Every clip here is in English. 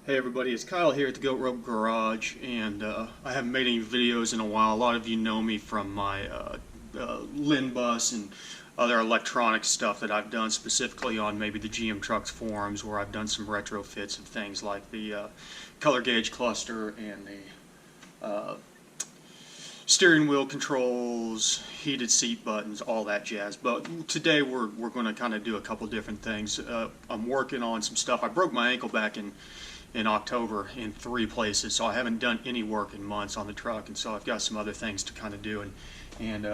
Hey everybody, it's Kyle here at the Goat Rope Garage, and I haven't made any videos in a while. A lot of you know me from my Lin Bus and other electronic stuff that I've done specifically on maybe the GM Trucks forums, where I've done some retrofits of things like the color gauge cluster and the steering wheel controls, heated seat buttons, all that jazz. But today we're going to kind of do a couple different things. I'm working on some stuff. I broke my ankle back in October in 3 places, so I haven't done any work in months on the truck, and so I've got some other things to kind of do. And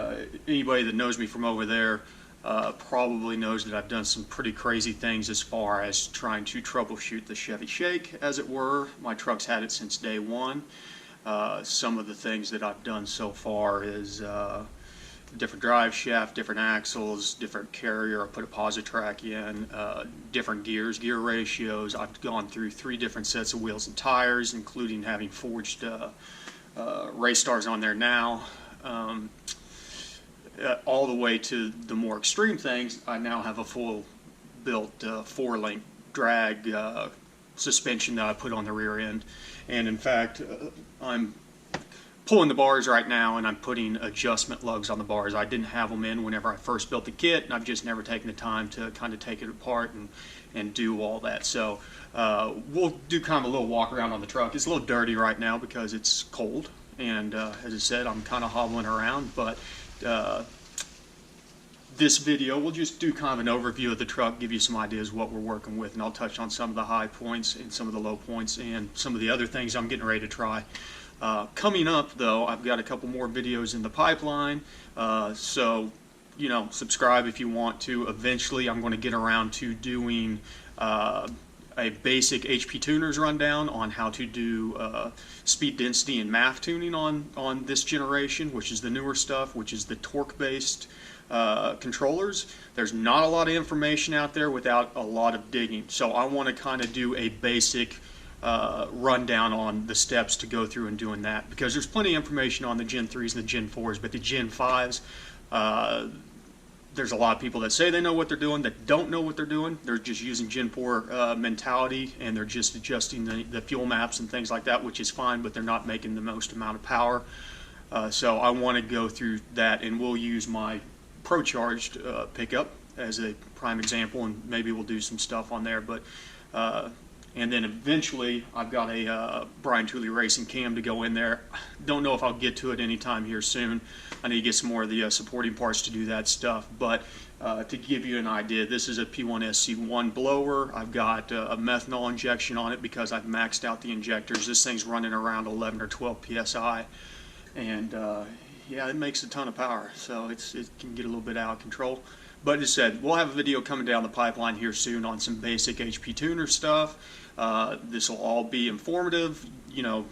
anybody that knows me from over there probably knows that I've done some pretty crazy things as far as trying to troubleshoot the Chevy Shake, as it were. My truck's had it since day one. Some of the things that I've done so far is different drive shaft, different axles, different carrier. I put a Positrack in, different gears, gear ratios. I've gone through 3 different sets of wheels and tires, including having forged race stars on there now. All the way to the more extreme things, I now have a full built 4-link drag suspension that I put on the rear end. And in fact, I'm pulling the bars right now, and I'm putting adjustment lugs on the bars. I didn't have them in whenever I first built the kit, and I've just never taken the time to kind of take it apart and do all that. So we'll do kind of a little walk around on the truck. It's a little dirty right now because it's cold, and as I said, I'm kind of hobbling around, but this video we'll just do kind of an overview of the truck, give you some ideas what we're working with, and I'll touch on some of the high points and some of the low points and some of the other things I'm getting ready to try. Coming up, though, I've got a couple more videos in the pipeline, so you know, subscribe if you want to. Eventually I'm going to get around to doing a basic HP Tuners rundown on how to do speed density and MAF tuning on this generation, which is the newer stuff, which is the torque based controllers. There's not a lot of information out there without a lot of digging, so I want to kind of do a basic rundown on the steps to go through and doing that, because there's plenty of information on the Gen 3s and the Gen 4s, but the Gen 5s, there's a lot of people that say they know what they're doing that don't know what they're doing. They're just using Gen 4 mentality, and they're just adjusting the fuel maps and things like that, which is fine, but they're not making the most amount of power. So I want to go through that, and we'll use my Pro Charged pickup as a prime example, and maybe we'll do some stuff on there. But and then eventually I've got a Brian Tooley Racing cam to go in there. Don't know if I'll get to it anytime here soon. I need to get some more of the supporting parts to do that stuff. But to give you an idea, this is a P1SC1 blower. I've got a methanol injection on it because I've maxed out the injectors. This thing's running around 11 or 12 PSI. And yeah, it makes a ton of power. So it can get a little bit out of control. But as I said, we'll have a video coming down the pipeline here soon on some basic HP tuner stuff. This will all be informative, you know,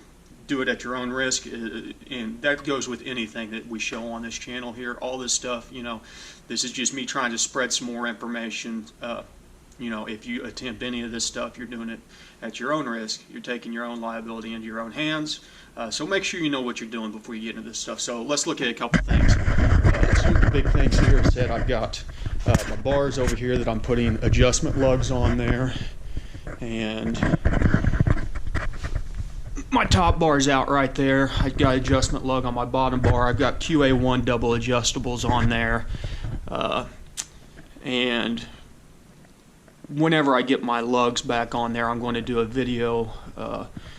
do it at your own risk, and that goes with anything that we show on this channel here. All this stuff, you know, this is just me trying to spread some more information. You know, if you attempt any of this stuff, you're doing it at your own risk. You're taking your own liability into your own hands. So make sure you know what you're doing before you get into this stuff. So let's look at a couple things. Some of the big things here is that I've got my bars over here that I'm putting adjustment lugs on there, and my top bar's out right there. I've got adjustment lug on my bottom bar. I've got QA1 double adjustables on there, and whenever I get my lugs back on there, I'm going to do a video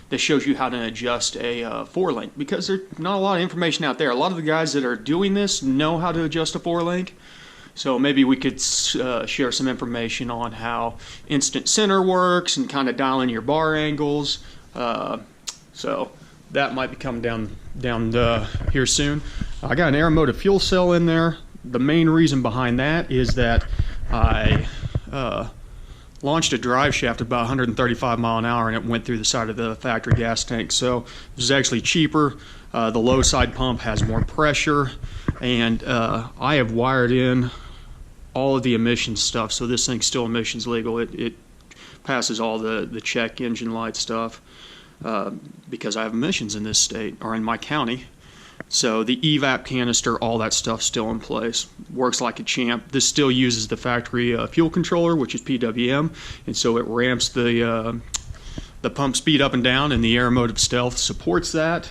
that shows you how to adjust a 4-link, because there's not a lot of information out there. A lot of the guys that are doing this know how to adjust a 4-link, so maybe we could share some information on how instant center works and kind of dialing your bar angles. So that might be coming down here soon. I got an air-motive fuel cell in there. The main reason behind that is that I launched a drive shaft at about 135 mile an hour, and it went through the side of the factory gas tank. So this is actually cheaper. The low side pump has more pressure, and I have wired in all of the emissions stuff, so this thing's still emissions legal. It passes all the check engine light stuff because I have emissions in this state, or in my county. So the evap canister, all that stuff's still in place. Works like a champ. This still uses the factory fuel controller, which is PWM, and so it ramps the the pump speed up and down, and the air mode of stealth supports that.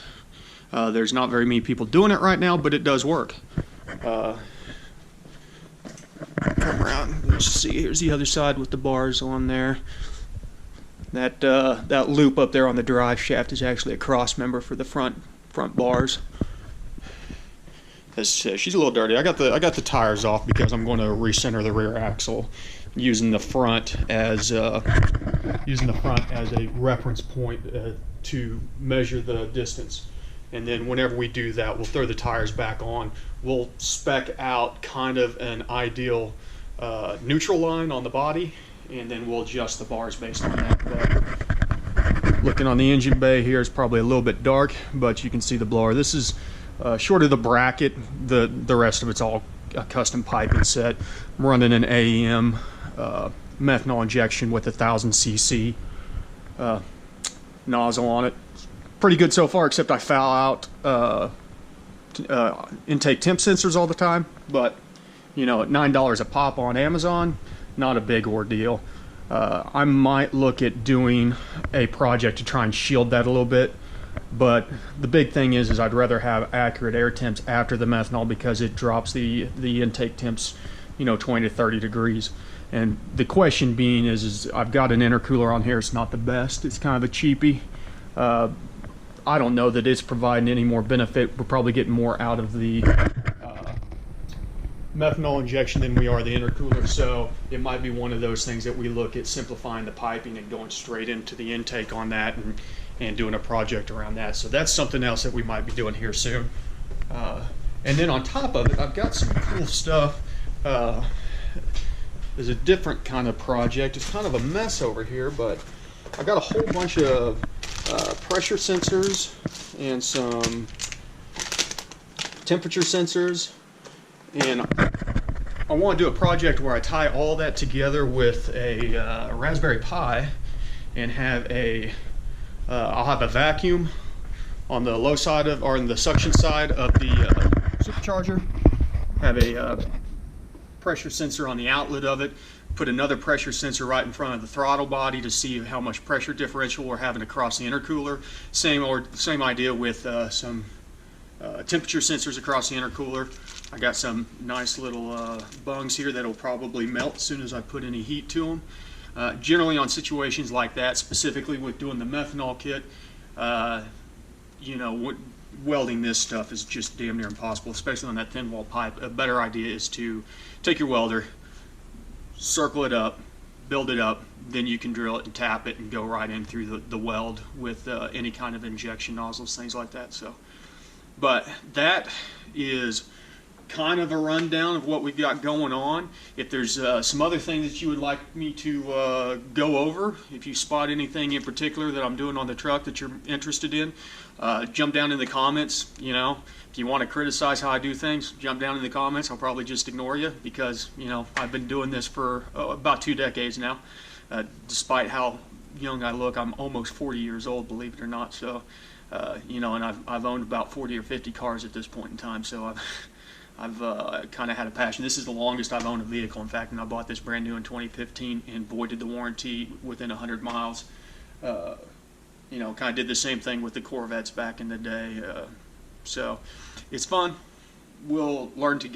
There's not very many people doing it right now, but it does work. Come around, let's see, here's the other side with the bars on there. That loop up there on the drive shaft is actually a cross member for the front bars. She's a little dirty. I got the tires off because I'm going to recenter the rear axle, using the front as a reference point to measure the distance. And then whenever we do that, we'll throw the tires back on. We'll spec out kind of an ideal neutral line on the body, and then we'll adjust the bars based on that. But looking on the engine bay here, is probably a little bit dark, but you can see the blower. This is short of the bracket. The rest of it's all a custom piping set. I'm running an AEM methanol injection with 1000 cc nozzle on it. Pretty good so far, except I foul out intake temp sensors all the time. But you know, at $9 a pop on Amazon, not a big ordeal. I might look at doing a project to try and shield that a little bit, but the big thing is I'd rather have accurate air temps after the methanol, because it drops the intake temps, you know, 20 to 30 degrees. And the question being is I've got an intercooler on here. It's not the best. It's kind of a cheapie. I don't know that it's providing any more benefit. We're probably getting more out of the methanol injection than we are the intercooler, so it might be one of those things that we look at simplifying the piping and going straight into the intake on that, and doing a project around that. So that's something else that we might be doing here soon. And then on top of it, I've got some cool stuff. There's a different kind of project. It's kind of a mess over here, but I got a whole bunch of pressure sensors and some temperature sensors, and I want to do a project where I tie all that together with a Raspberry Pi, and have I'll have a vacuum on the low side of, or on the suction side of the supercharger, have a pressure sensor on the outlet of it, put another pressure sensor right in front of the throttle body to see how much pressure differential we're having across the intercooler. Same idea with some temperature sensors across the intercooler. I got some nice little bungs here that'll probably melt as soon as I put any heat to them. Generally on situations like that, specifically with doing the methanol kit, you know, welding this stuff is just damn near impossible, especially on that thin wall pipe. A better idea is to take your welder, circle it up, build it up, then you can drill it and tap it and go right in through the weld with any kind of injection nozzles, things like that. So, but that is kind of a rundown of what we've got going on. If there's some other things that you would like me to go over, if you spot anything in particular that I'm doing on the truck that you're interested in, jump down in the comments. You know, if you want to criticize how I do things, jump down in the comments. I'll probably just ignore you, because you know, I've been doing this for about 2 decades now. Despite how young I look, I'm almost 40 years old, believe it or not. So you know, and I've owned about 40 or 50 cars at this point in time, so I've kind of had a passion. This is the longest I've owned a vehicle, in fact, and I bought this brand new in 2015 and voided the warranty within 100 miles. You know, kind of did the same thing with the Corvettes back in the day. So it's fun. We'll learn together.